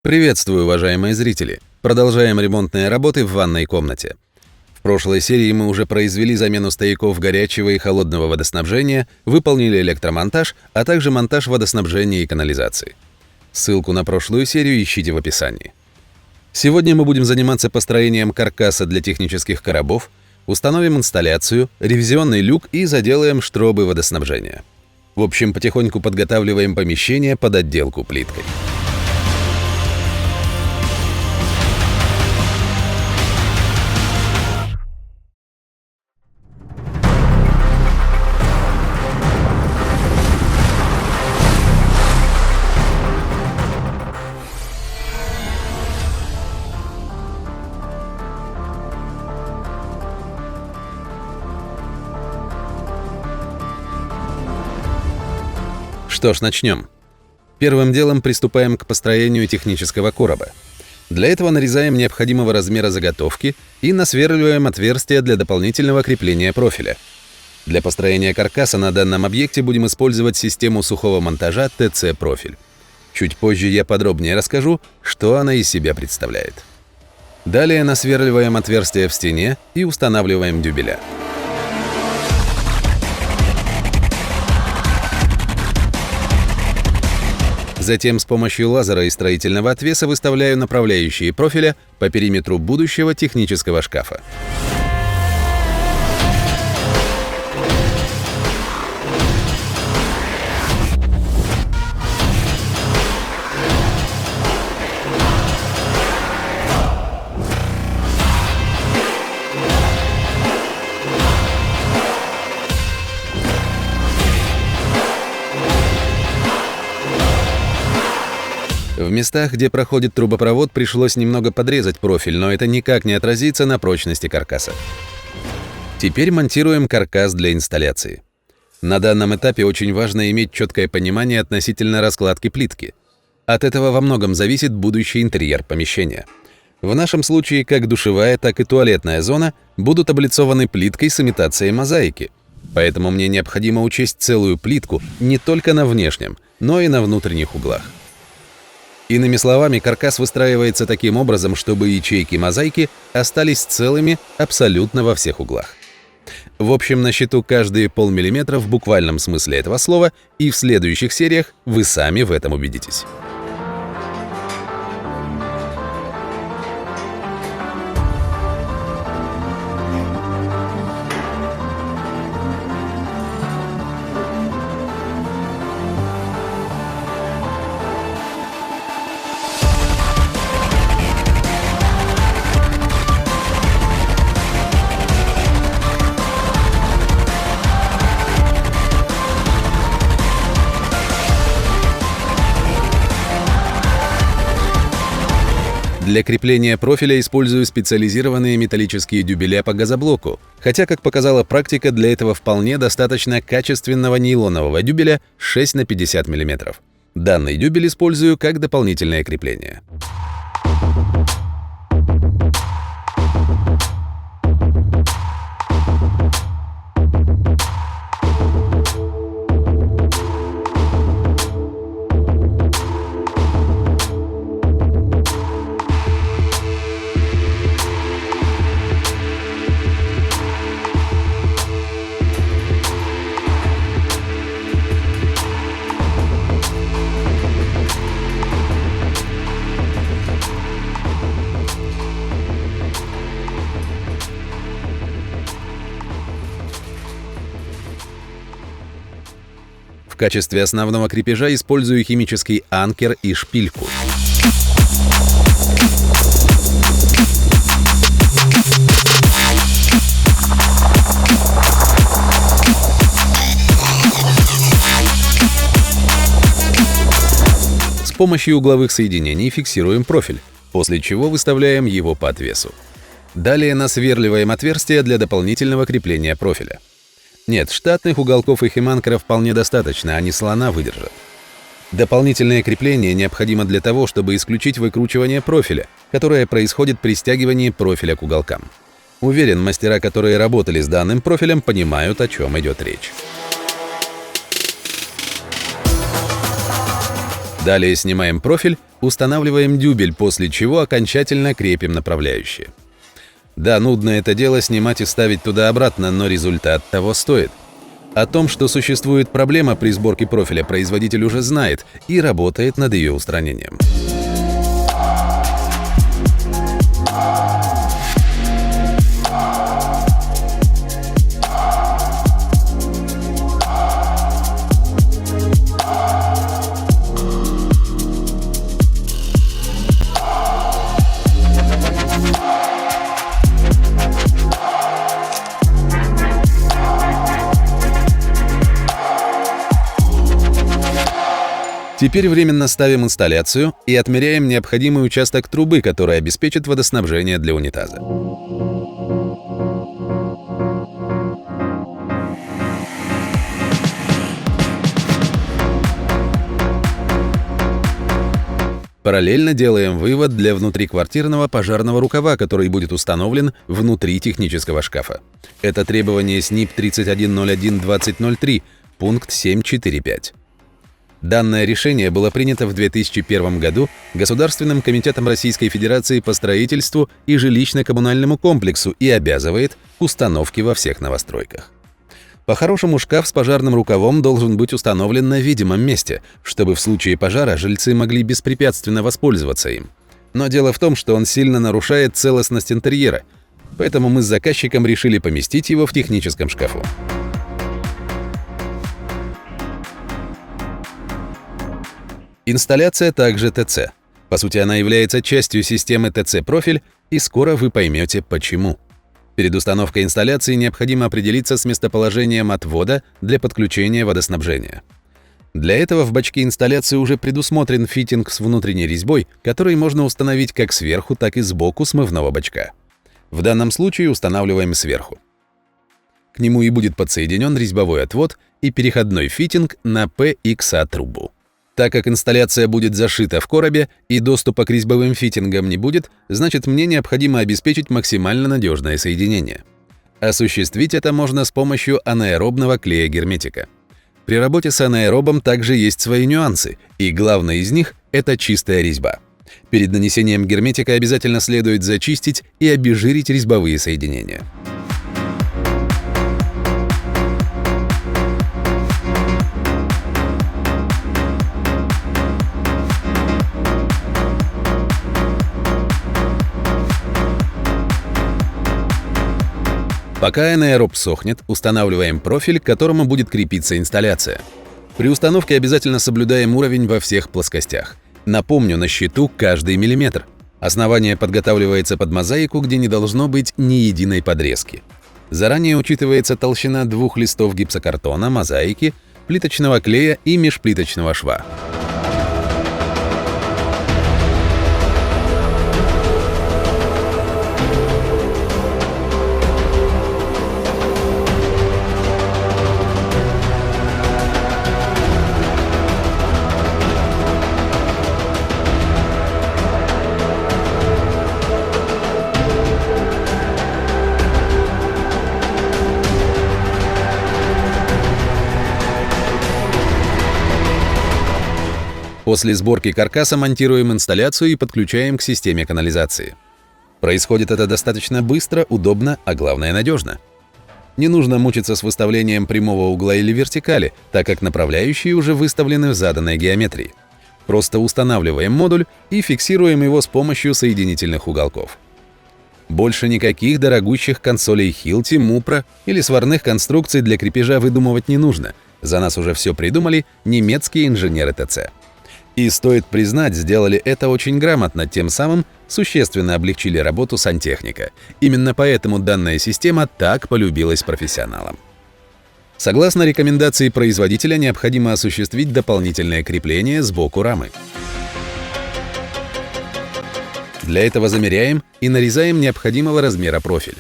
Приветствую, уважаемые зрители! Продолжаем ремонтные работы в ванной комнате. В прошлой серии мы уже произвели замену стояков горячего и холодного водоснабжения, выполнили электромонтаж, а также монтаж водоснабжения и канализации. Ссылку на прошлую серию ищите в описании. Сегодня мы будем заниматься построением каркаса для технических коробов, установим инсталляцию, ревизионный люк и заделаем штробы водоснабжения. В общем, потихоньку подготавливаем помещение под отделку плиткой. Что ж, начнем. Первым делом приступаем к построению технического короба. Для этого нарезаем необходимого размера заготовки и насверливаем отверстия для дополнительного крепления профиля. Для построения каркаса на данном объекте будем использовать систему сухого монтажа ТЦ-профиль. Чуть позже я подробнее расскажу, что она из себя представляет. Далее насверливаем отверстия в стене и устанавливаем дюбеля. Затем с помощью лазера и строительного отвеса выставляю направляющие профиля по периметру будущего технического шкафа. В местах, где проходит трубопровод, пришлось немного подрезать профиль, но это никак не отразится на прочности каркаса. Теперь монтируем каркас для инсталляции. На данном этапе очень важно иметь четкое понимание относительно раскладки плитки. От этого во многом зависит будущий интерьер помещения. В нашем случае как душевая, так и туалетная зона будут облицованы плиткой с имитацией мозаики. Поэтому мне необходимо учесть целую плитку не только на внешнем, но и на внутренних углах. Иными словами, каркас выстраивается таким образом, чтобы ячейки мозаики остались целыми абсолютно во всех углах. В общем, на счету каждые полмиллиметра в буквальном смысле этого слова, и в следующих сериях вы сами в этом убедитесь. Для крепления профиля использую специализированные металлические дюбеля по газоблоку, хотя, как показала практика, для этого вполне достаточно качественного нейлонового дюбеля 6 на 50 мм. Данный дюбель использую как дополнительное крепление. В качестве основного крепежа использую химический анкер и шпильку. С помощью угловых соединений фиксируем профиль, после чего выставляем его по отвесу. Далее насверливаем отверстия для дополнительного крепления профиля. Нет, штатных уголков и химанкера вполне достаточно, они слона выдержат. Дополнительное крепление необходимо для того, чтобы исключить выкручивание профиля, которое происходит при стягивании профиля к уголкам. Уверен, мастера, которые работали с данным профилем, понимают, о чем идет речь. Далее снимаем профиль, устанавливаем дюбель, после чего окончательно крепим направляющие. Да, нудно это дело снимать и ставить туда-обратно, но результат того стоит. О том, что существует проблема при сборке профиля, производитель уже знает и работает над ее устранением. Теперь временно ставим инсталляцию и отмеряем необходимый участок трубы, который обеспечит водоснабжение для унитаза. Параллельно делаем вывод для внутриквартирного пожарного рукава, который будет установлен внутри технического шкафа. Это требование СНИП 3101-2003, пункт 7.4.5. Данное решение было принято в 2001 году Государственным комитетом Российской Федерации по строительству и жилищно-коммунальному комплексу и обязывает к установке во всех новостройках. По-хорошему, шкаф с пожарным рукавом должен быть установлен на видимом месте, чтобы в случае пожара жильцы могли беспрепятственно воспользоваться им. Но дело в том, что он сильно нарушает целостность интерьера, поэтому мы с заказчиком решили поместить его в техническом шкафу. Инсталляция также ТЦ. По сути, она является частью системы ТЦ-профиль, и скоро вы поймете, почему. Перед установкой инсталляции необходимо определиться с местоположением отвода для подключения водоснабжения. Для этого в бачке инсталляции уже предусмотрен фитинг с внутренней резьбой, который можно установить как сверху, так и сбоку смывного бачка. В данном случае устанавливаем сверху. К нему и будет подсоединен резьбовой отвод и переходной фитинг на PXA-трубу. Так как инсталляция будет зашита в коробе и доступа к резьбовым фитингам не будет, значит, мне необходимо обеспечить максимально надежное соединение. Осуществить это можно с помощью анаэробного клея герметика. При работе с анаэробом также есть свои нюансы, и главный из них – это чистая резьба. Перед нанесением герметика обязательно следует зачистить и обезжирить резьбовые соединения. Пока анаэроб сохнет, устанавливаем профиль, к которому будет крепиться инсталляция. При установке обязательно соблюдаем уровень во всех плоскостях. Напомню, на счету каждый миллиметр. Основание подготавливается под мозаику, где не должно быть ни единой подрезки. Заранее учитывается толщина 2 листов гипсокартона, мозаики, плиточного клея и межплиточного шва. После сборки каркаса монтируем инсталляцию и подключаем к системе канализации. Происходит это достаточно быстро, удобно, а главное надежно. Не нужно мучиться с выставлением прямого угла или вертикали, так как направляющие уже выставлены в заданной геометрии. Просто устанавливаем модуль и фиксируем его с помощью соединительных уголков. Больше никаких дорогущих консолей Hilti, Mupra или сварных конструкций для крепежа выдумывать не нужно. За нас уже все придумали немецкие инженеры ТЦ. И стоит признать, сделали это очень грамотно, тем самым существенно облегчили работу сантехника. Именно поэтому данная система так полюбилась профессионалам. Согласно рекомендации производителя, необходимо осуществить дополнительное крепление сбоку рамы. Для этого замеряем и нарезаем необходимого размера профиль.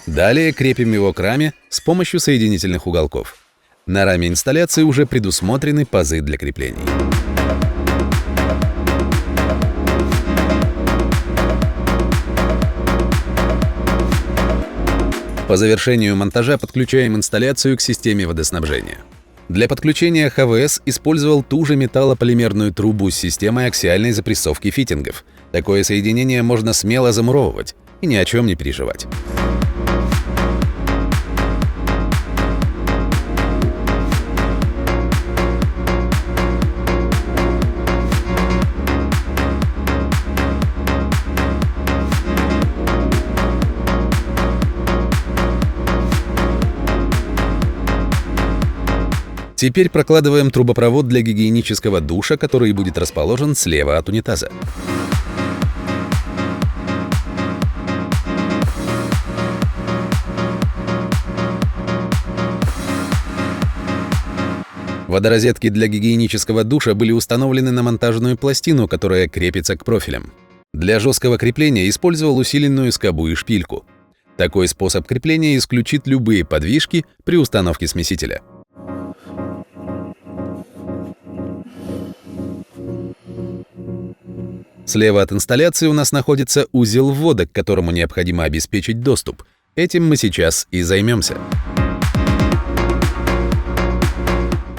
Далее крепим его к раме с помощью соединительных уголков. На раме инсталляции уже предусмотрены пазы для креплений. По завершению монтажа подключаем инсталляцию к системе водоснабжения. Для подключения ХВС использовал ту же металлополимерную трубу с системой аксиальной запрессовки фитингов. Такое соединение можно смело замуровывать и ни о чем не переживать. Теперь прокладываем трубопровод для гигиенического душа, который будет расположен слева от унитаза. Водорозетки для гигиенического душа были установлены на монтажную пластину, которая крепится к профилям. Для жесткого крепления использовал усиленную скобу и шпильку. Такой способ крепления исключит любые подвижки при установке смесителя. Слева от инсталляции у нас находится узел ввода, к которому необходимо обеспечить доступ. Этим мы сейчас и займемся.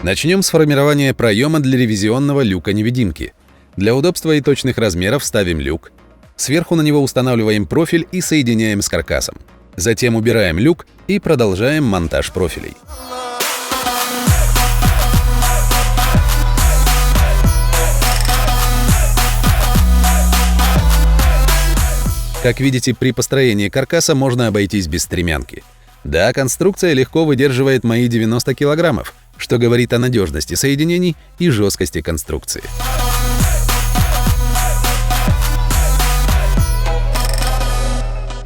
Начнем с формирования проема для ревизионного люка-невидимки. Для удобства и точных размеров ставим люк. Сверху на него устанавливаем профиль и соединяем с каркасом. Затем убираем люк и продолжаем монтаж профилей. Как видите, при построении каркаса можно обойтись без стремянки. Да, конструкция легко выдерживает мои 90 килограммов, что говорит о надежности соединений и жесткости конструкции.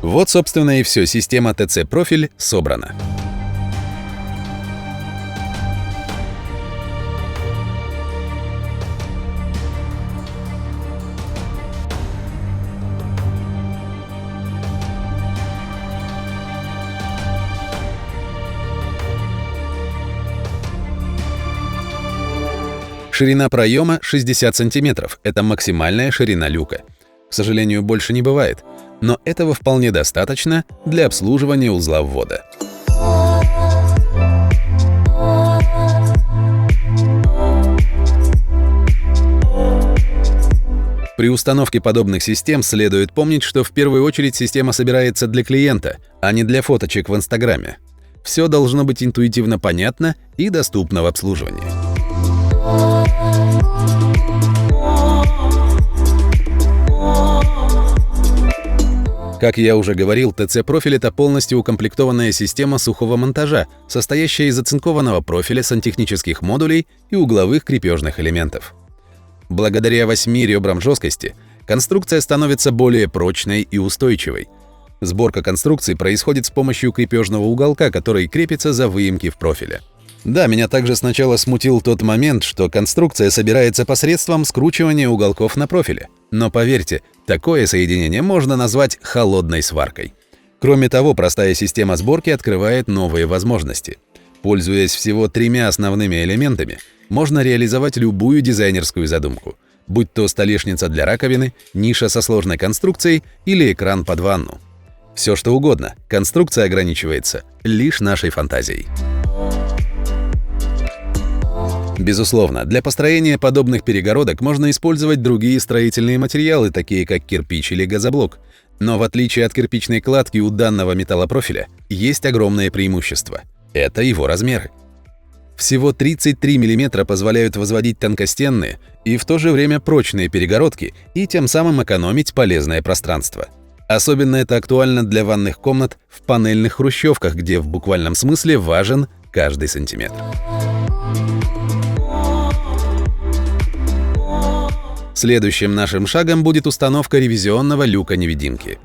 Вот, собственно, и все. Система ТЦ-профиль собрана. Ширина проема 60 см. Это максимальная ширина люка. К сожалению, больше не бывает, но этого вполне достаточно для обслуживания узла ввода. При установке подобных систем следует помнить, что в первую очередь система собирается для клиента, а не для фоточек в Инстаграме. Все должно быть интуитивно понятно и доступно в обслуживании. Как я уже говорил, ТЦ-профиль — это полностью укомплектованная система сухого монтажа, состоящая из оцинкованного профиля, сантехнических модулей и угловых крепежных элементов. Благодаря 8 ребрам жесткости конструкция становится более прочной и устойчивой. Сборка конструкции происходит с помощью крепежного уголка, который крепится за выемки в профиле. Да, меня также сначала смутил тот момент, что конструкция собирается посредством скручивания уголков на профиле. Но поверьте, такое соединение можно назвать холодной сваркой. Кроме того, простая система сборки открывает новые возможности. Пользуясь всего 3 основными элементами, можно реализовать любую дизайнерскую задумку, будь то столешница для раковины, ниша со сложной конструкцией или экран под ванну. Все что угодно, конструкция ограничивается лишь нашей фантазией. Безусловно, для построения подобных перегородок можно использовать другие строительные материалы, такие как кирпич или газоблок. Но в отличие от кирпичной кладки у данного металлопрофиля есть огромное преимущество – это его размеры. Всего 33 мм позволяют возводить тонкостенные и в то же время прочные перегородки и тем самым экономить полезное пространство. Особенно это актуально для ванных комнат в панельных хрущевках, где в буквальном смысле важен каждый сантиметр. Следующим нашим шагом будет установка ревизионного люка-невидимки.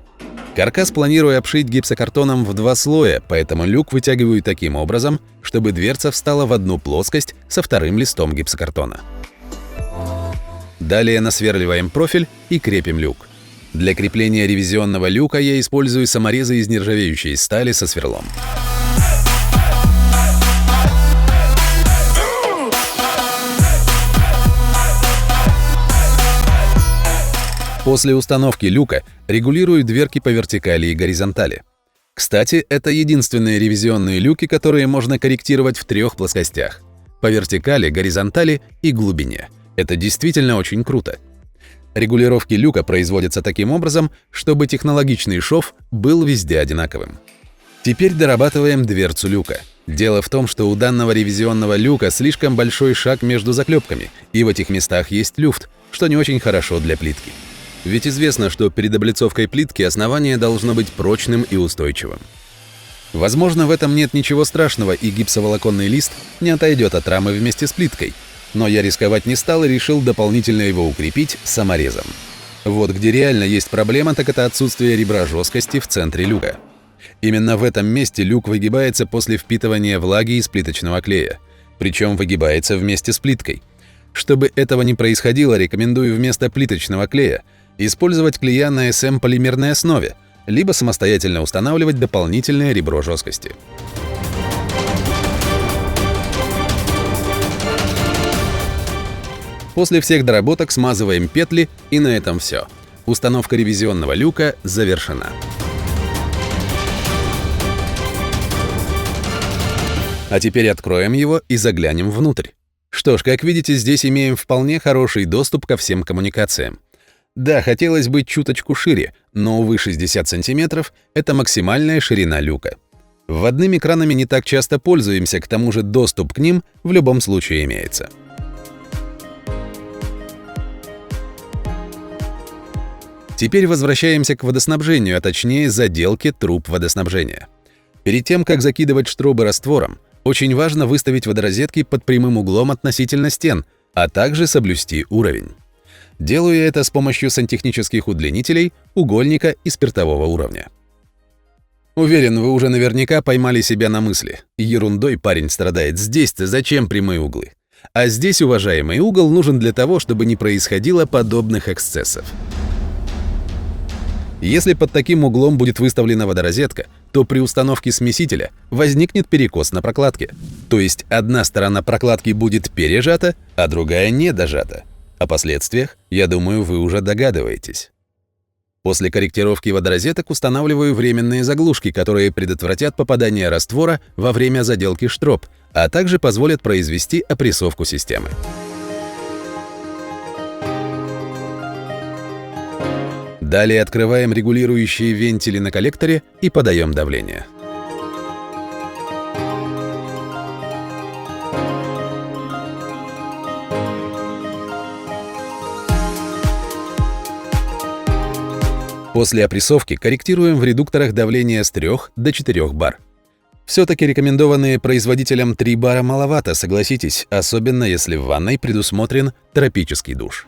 Каркас планирую обшить гипсокартоном в 2 слоя, поэтому люк вытягиваю таким образом, чтобы дверца встала в одну плоскость со вторым листом гипсокартона. Далее насверливаем профиль и крепим люк. Для крепления ревизионного люка я использую саморезы из нержавеющей стали со сверлом. После установки люка регулирую дверки по вертикали и горизонтали. Кстати, это единственные ревизионные люки, которые можно корректировать в 3 плоскостях: по вертикали, горизонтали и глубине. Это действительно очень круто. Регулировки люка производятся таким образом, чтобы технологичный шов был везде одинаковым. Теперь дорабатываем дверцу люка. Дело в том, что у данного ревизионного люка слишком большой шаг между заклепками, и в этих местах есть люфт, что не очень хорошо для плитки. Ведь известно, что перед облицовкой плитки основание должно быть прочным и устойчивым. Возможно, в этом нет ничего страшного, и гипсоволоконный лист не отойдет от рамы вместе с плиткой, но я рисковать не стал и решил дополнительно его укрепить саморезом. Вот где реально есть проблема, так это отсутствие ребра жесткости в центре люка. Именно в этом месте люк выгибается после впитывания влаги из плиточного клея, причем выгибается вместе с плиткой. Чтобы этого не происходило, рекомендую вместо плиточного клея использовать клея на СМ-полимерной основе, либо самостоятельно устанавливать дополнительное ребро жесткости. После всех доработок смазываем петли, и на этом все. Установка ревизионного люка завершена. А теперь откроем его и заглянем внутрь. Что ж, как видите, здесь имеем вполне хороший доступ ко всем коммуникациям. Да, хотелось бы чуточку шире, но, увы, 60 см — это максимальная ширина люка. Вводными кранами не так часто пользуемся, к тому же доступ к ним в любом случае имеется. Теперь возвращаемся к водоснабжению, а точнее заделке труб водоснабжения. Перед тем, как закидывать штробы раствором, очень важно выставить водорозетки под прямым углом относительно стен, а также соблюсти уровень. Делаю я это с помощью сантехнических удлинителей, угольника и спиртового уровня. Уверен, вы уже наверняка поймали себя на мысли: ерундой парень страдает, здесь-то зачем прямые углы? А здесь, уважаемый, угол нужен для того, чтобы не происходило подобных эксцессов. Если под таким углом будет выставлена водорозетка, то при установке смесителя возникнет перекос на прокладке. То есть одна сторона прокладки будет пережата, а другая недожата. О последствиях, я думаю, вы уже догадываетесь. После корректировки водорозеток устанавливаю временные заглушки, которые предотвратят попадание раствора во время заделки штроб, а также позволят произвести опрессовку системы. Далее открываем регулирующие вентили на коллекторе и подаем давление. После опрессовки корректируем в редукторах давление с 3 до 4 бар. Все-таки рекомендованные производителем 3 бара маловато, согласитесь, особенно если в ванной предусмотрен тропический душ.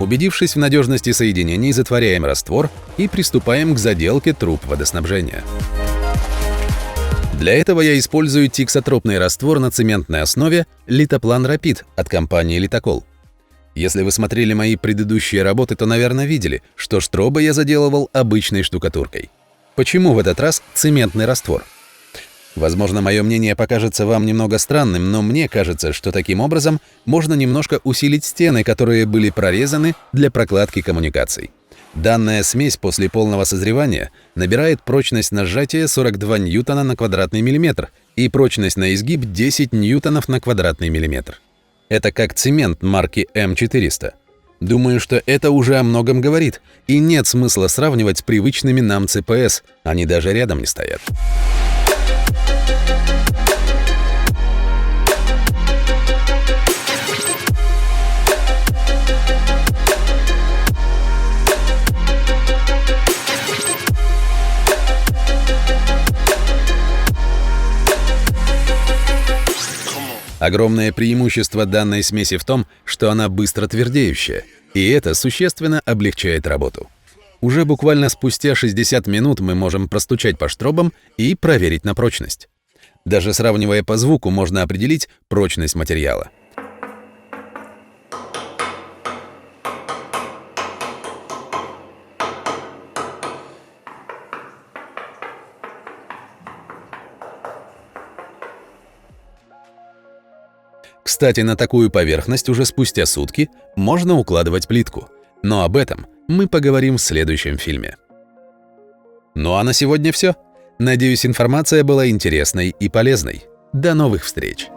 Убедившись в надежности соединений, затворяем раствор и приступаем к заделке труб водоснабжения. Для этого я использую тиксотропный раствор на цементной основе Litoplane Rapid от компании Litokol. Если вы смотрели мои предыдущие работы, то, наверное, видели, что штробы я заделывал обычной штукатуркой. Почему в этот раз цементный раствор? Возможно, мое мнение покажется вам немного странным, но мне кажется, что таким образом можно немножко усилить стены, которые были прорезаны для прокладки коммуникаций. Данная смесь после полного созревания набирает прочность на сжатие 42 ньютона на квадратный миллиметр и прочность на изгиб 10 ньютонов на квадратный миллиметр. Это как цемент марки М400. Думаю, что это уже о многом говорит, и нет смысла сравнивать с привычными нам ЦПС, они даже рядом не стоят. Огромное преимущество данной смеси в том, что она быстро твердеющая, и это существенно облегчает работу. Уже буквально спустя 60 минут мы можем простучать по штробам и проверить на прочность. Даже сравнивая по звуку, можно определить прочность материала. Кстати, на такую поверхность уже спустя сутки можно укладывать плитку. Но об этом мы поговорим в следующем фильме. Ну а на сегодня все. Надеюсь, информация была интересной и полезной. До новых встреч!